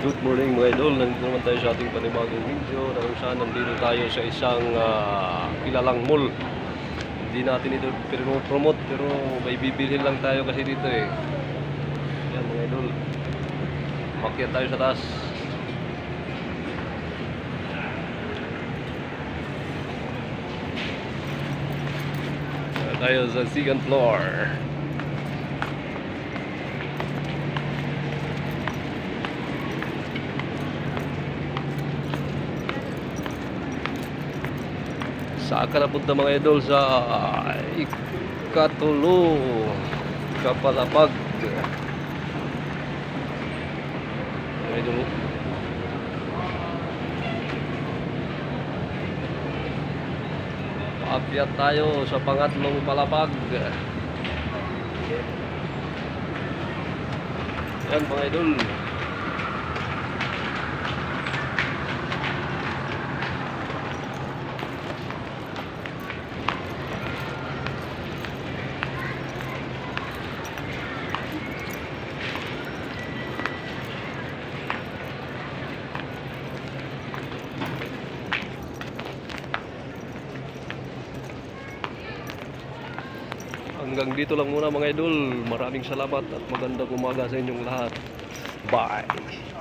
Good morning mga idol, nandito naman tayo sa ating panibagong video na kung saan nandito tayo sa isang kilalang mall. Hindi natin ito promote pero may bibilhin lang tayo kasi dito eh. Yan mga idol, makyat tayo sa taas. Tayo sa second floor. Saan ka napunta mga idol? Sa Ikatulo Kapalapag mga idol. Paakyat tayo sa pangatlong palapag. Yan mga idol. Hanggang dito lang muna mga idol. Maraming salamat at magandang umaga sa inyong lahat. Bye!